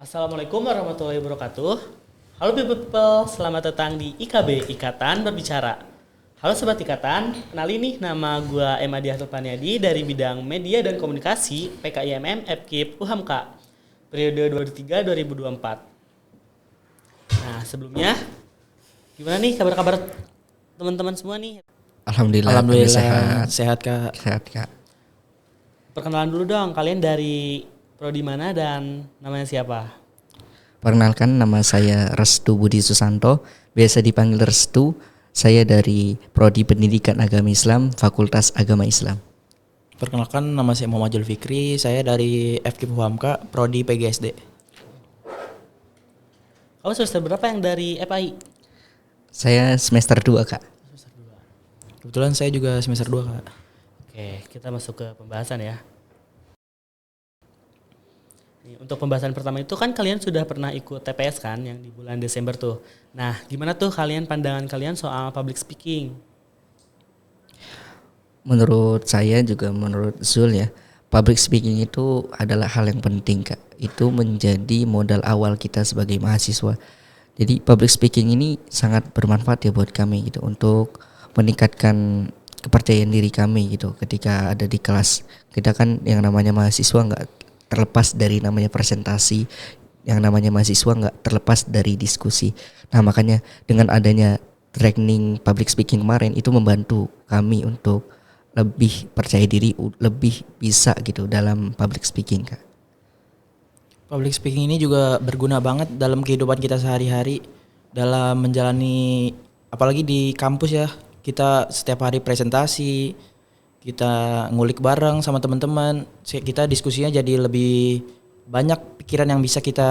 Assalamualaikum warahmatullahi wabarakatuh. Halo people, selamat datang di IKB, Ikatan Berbicara. Halo Sobat Ikatan, kenalin nih nama gue Emadi Hatul Paniadi dari bidang Media dan Komunikasi PKIMM FKIP UHAMKA periode 2023-2024. Nah sebelumnya, gimana nih kabar-kabar teman-teman semua nih? Alhamdulillah sehat. Sehat Kak. Sehat Kak. Perkenalan dulu dong, kalian dari prodi mana dan namanya siapa? Perkenalkan, nama saya Restu Budi Susanto, biasa dipanggil Restu. Saya dari Prodi Pendidikan Agama Islam, Fakultas Agama Islam. Perkenalkan, nama saya Muhammad Julfikri. Saya dari FKIP UHAMKA, Prodi PGSD. Kamu semester berapa yang dari FAI? Saya semester 2 Kak. Kebetulan saya juga semester 2 Kak. Oke, kita masuk ke pembahasan ya. Untuk pembahasan pertama itu kan kalian sudah pernah ikut TPS kan yang di bulan Desember tuh. Nah, gimana tuh pandangan kalian soal public speaking? Menurut saya juga menurut Zul ya, public speaking itu adalah hal yang penting Kak. Itu menjadi modal awal kita sebagai mahasiswa. Jadi public speaking ini sangat bermanfaat ya buat kami gitu untuk meningkatkan kepercayaan diri kami gitu ketika ada di kelas. Kita kan yang namanya mahasiswa nggak terlepas dari namanya presentasi, yang namanya mahasiswa nggak terlepas dari diskusi. Nah makanya dengan adanya training public speaking kemarin itu membantu kami untuk lebih percaya diri, lebih bisa gitu dalam public speaking Kak. Public speaking ini juga berguna banget dalam kehidupan kita sehari-hari, dalam menjalani, apalagi di kampus ya. Kita setiap hari presentasi, kita ngulik bareng sama teman-teman, kita diskusinya jadi lebih banyak pikiran yang bisa kita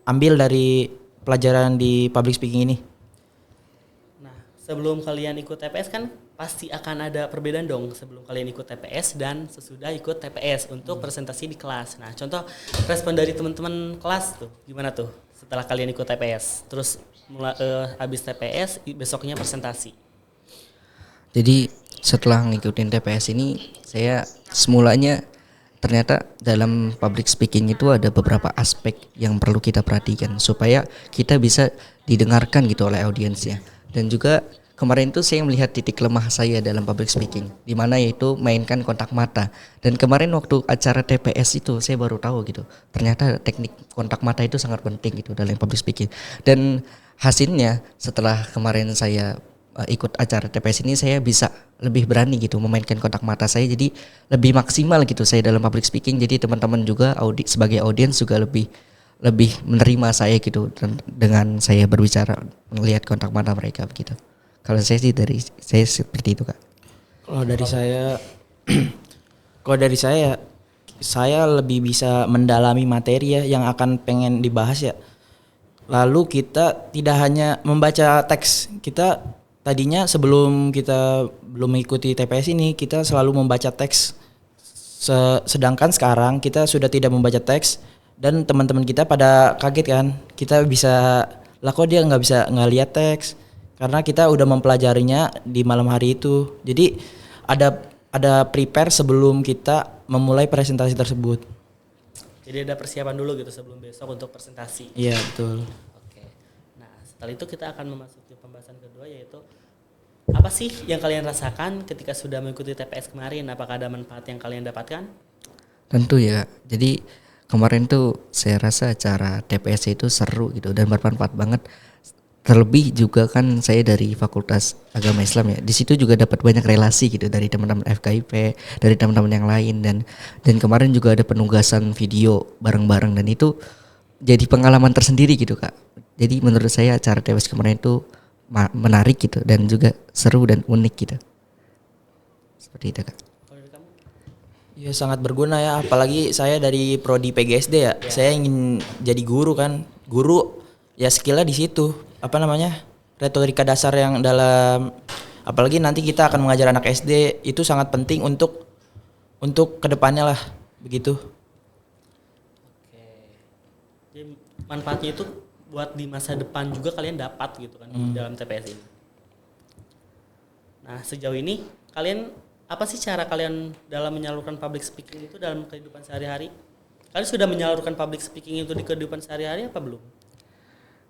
ambil dari pelajaran di public speaking ini. Nah, sebelum kalian ikut TPS kan pasti akan ada perbedaan dong sebelum kalian ikut TPS dan sesudah ikut TPS untuk presentasi di kelas. Nah, contoh respon dari teman-teman kelas tuh gimana tuh setelah kalian ikut TPS? Terus habis TPS besoknya presentasi. Jadi setelah ngikutin TPS ini, saya semulanya ternyata dalam public speaking itu ada beberapa aspek yang perlu kita perhatikan supaya kita bisa didengarkan gitu oleh audiensnya. Dan juga kemarin itu saya melihat titik lemah saya dalam public speaking, di mana yaitu mainkan kontak mata. Dan kemarin waktu acara TPS itu saya baru tahu gitu, ternyata teknik kontak mata itu sangat penting gitu dalam public speaking. Dan hasilnya setelah kemarin saya ikut acara TPS ini, saya bisa lebih berani gitu memainkan kontak mata saya, jadi lebih maksimal gitu saya dalam public speaking. Jadi teman-teman juga sebagai audiens juga lebih menerima saya gitu dengan saya berbicara melihat kontak mata mereka begitu. Kalau saya sih dari saya seperti itu Kak. Kalau dari saya lebih bisa mendalami materi ya yang akan pengen dibahas ya. Lalu kita tidak hanya membaca teks, kita tadinya sebelum kita belum mengikuti TPS ini kita selalu membaca teks. Sedangkan sekarang kita sudah tidak membaca teks dan teman-teman kita pada kaget kan. Kita bisa, lah kok dia nggak lihat teks, karena kita udah mempelajarinya di malam hari itu. Jadi ada prepare sebelum kita memulai presentasi tersebut. Jadi ada persiapan dulu gitu sebelum besok untuk presentasi. Iya betul. Oke. Nah, setelah itu kita akan memasuki pembahasan kedua yaitu apa sih yang kalian rasakan ketika sudah mengikuti TPS kemarin? Apakah ada manfaat yang kalian dapatkan? Tentu ya Kak. Jadi kemarin tuh saya rasa acara TPS itu seru gitu dan bermanfaat banget. Terlebih juga kan saya dari Fakultas Agama Islam ya. Di situ juga dapat banyak relasi gitu dari teman-teman FKIP, dari teman-teman yang lain, dan kemarin juga ada penugasan video bareng-bareng dan itu jadi pengalaman tersendiri gitu Kak. Jadi menurut saya acara TPS kemarin itu menarik gitu dan juga seru dan unik gitu. Seperti itu Kak. Ya sangat berguna ya, apalagi saya dari prodi PGSD ya. Saya ingin jadi guru kan. Guru ya skillnya di situ. Apa namanya? Retorika dasar yang dalam, apalagi nanti kita akan mengajar anak SD, itu sangat penting untuk kedepannya lah begitu. Oke. Jadi manfaatnya itu buat di masa depan juga kalian dapat gitu kan di dalam TPS ini. Nah, sejauh ini kalian apa sih cara kalian dalam menyalurkan public speaking itu dalam kehidupan sehari-hari? Kalian sudah menyalurkan public speaking itu di kehidupan sehari-hari apa belum?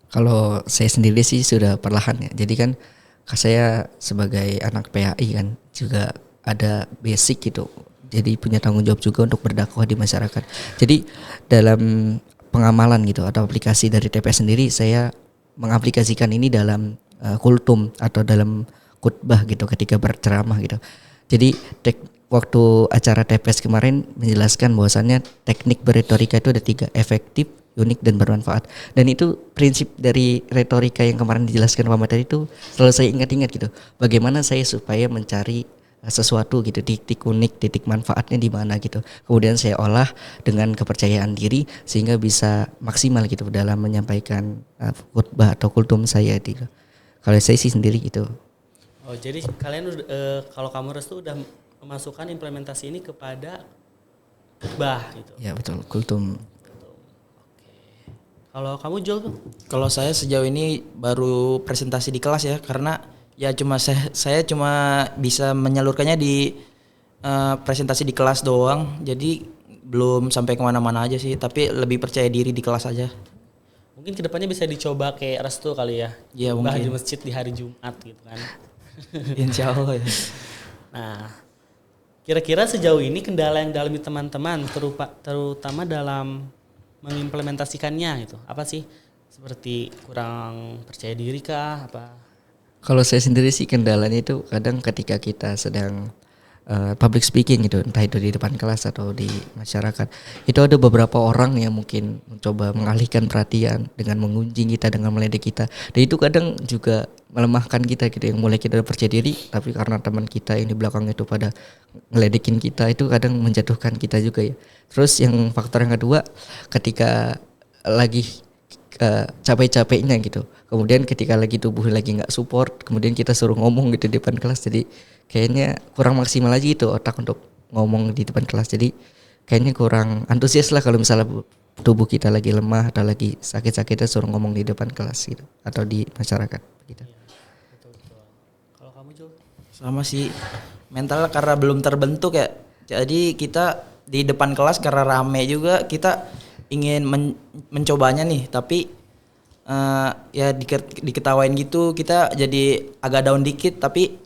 Kalau saya sendiri sih sudah perlahan ya. Jadi kan saya sebagai anak PAI kan juga ada basic gitu. Jadi punya tanggung jawab juga untuk berdakwah di masyarakat. Jadi dalam pengamalan gitu atau aplikasi dari TPS sendiri, saya mengaplikasikan ini dalam kultum atau dalam khutbah gitu ketika berceramah gitu. Jadi waktu acara TPS kemarin menjelaskan bahwasannya teknik berretorika itu ada 3, efektif, unik, dan bermanfaat. Dan itu prinsip dari retorika yang kemarin dijelaskan Pak Materi itu selalu saya ingat-ingat gitu. Bagaimana saya supaya mencari sesuatu gitu, titik unik, titik manfaatnya di mana gitu. Kemudian saya olah dengan kepercayaan diri sehingga bisa maksimal gitu dalam menyampaikan khutbah atau kultum saya gitu. Kalau saya sih sendiri gitu. Oh, jadi kalian kalau kamu Restu udah memasukkan implementasi ini kepada khutbah gitu. Ya betul, kultum. Kalau kamu Jul? Kalau saya sejauh ini baru presentasi di kelas ya, karena ya cuma saya cuma bisa menyalurkannya di presentasi di kelas doang. Jadi belum sampai kemana-mana aja sih, tapi lebih percaya diri di kelas aja. Mungkin kedepannya bisa dicoba kayak Restu kali ya. Iya khutbah mungkin. di masjid di hari Jumat gitu kan. Insya Allah ya. Nah, kira-kira sejauh ini kendala yang dialami teman-teman terutama dalam mengimplementasikannya gitu, apa sih? Seperti kurang percaya diri kah? Apa? Kalau saya sendiri sih kendalanya itu kadang ketika kita sedang public speaking gitu, entah itu di depan kelas atau di masyarakat, itu ada beberapa orang yang mungkin mencoba mengalihkan perhatian dengan mengunjing kita, dengan meledek kita, dan itu kadang juga melemahkan kita gitu. Yang mulai kita percaya diri, tapi karena teman kita yang di belakang itu pada ngeledekin kita, itu kadang menjatuhkan kita juga ya. Terus yang faktor yang kedua, ketika lagi capek-capeknya gitu, kemudian ketika lagi tubuh lagi nggak support, kemudian kita suruh ngomong gitu di depan kelas, jadi kayaknya kurang maksimal aja gitu otak untuk ngomong di depan kelas. Jadi kayaknya kurang antusias lah kalau misalnya tubuh kita lagi lemah atau lagi sakit-sakitnya suruh ngomong di depan kelas gitu atau di masyarakat gitu. Betul. Kalau kamu Jul? Sama sih, mental karena belum terbentuk ya. Jadi kita di depan kelas karena rame juga, kita ingin mencobanya nih, tapi ya diketawain gitu, kita jadi agak down dikit. Tapi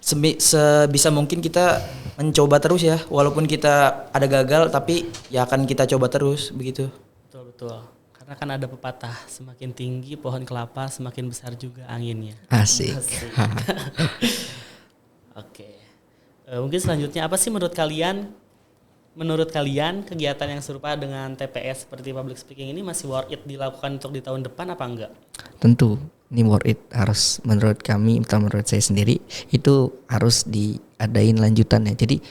sebisa mungkin kita mencoba terus ya, walaupun kita ada gagal, tapi ya akan kita coba terus begitu. Betul. Karena kan ada pepatah, semakin tinggi pohon kelapa semakin besar juga anginnya. Asik. Oke. Mungkin selanjutnya apa sih menurut kalian kegiatan yang serupa dengan TPS seperti public speaking ini masih worth it dilakukan untuk di tahun depan apa enggak? Tentu ini worth it, harus menurut kami atau menurut saya sendiri itu harus diadain lanjutannya. Jadi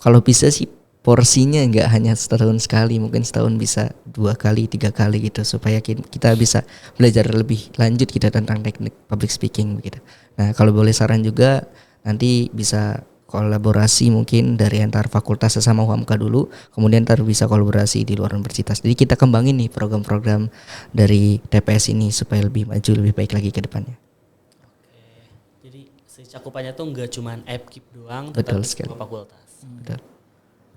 kalau bisa sih porsinya nggak hanya setahun sekali, mungkin setahun bisa 2 kali 3 kali gitu, supaya kita bisa belajar lebih lanjut kita tentang teknik public speaking begitu. Nah kalau boleh saran juga, nanti bisa kolaborasi mungkin dari antar fakultas sesama UHAMKA dulu, kemudian ntar bisa kolaborasi di luar universitas. Jadi kita kembangin nih program-program dari TPS ini supaya lebih maju, lebih baik lagi ke depannya. Oke. Jadi cakupannya tuh nggak cuman FKIP doang, Betul tetapi sekali. semua fakultas. Betul.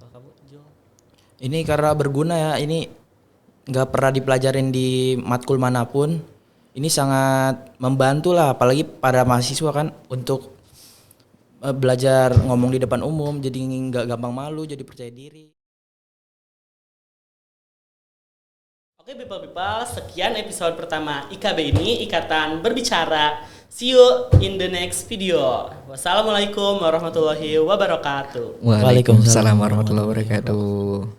Kalau kamu Jul? Ini karena berguna ya, ini nggak pernah dipelajarin di matkul manapun. Ini sangat membantu lah, apalagi pada mahasiswa kan, untuk belajar ngomong di depan umum, jadi nggak gampang malu, jadi percaya diri. Oke people, sekian episode pertama IKB ini, Ikatan Berbicara. See you in the next video. Wassalamualaikum warahmatullahi wabarakatuh. Waalaikumsalam warahmatullahi wabarakatuh.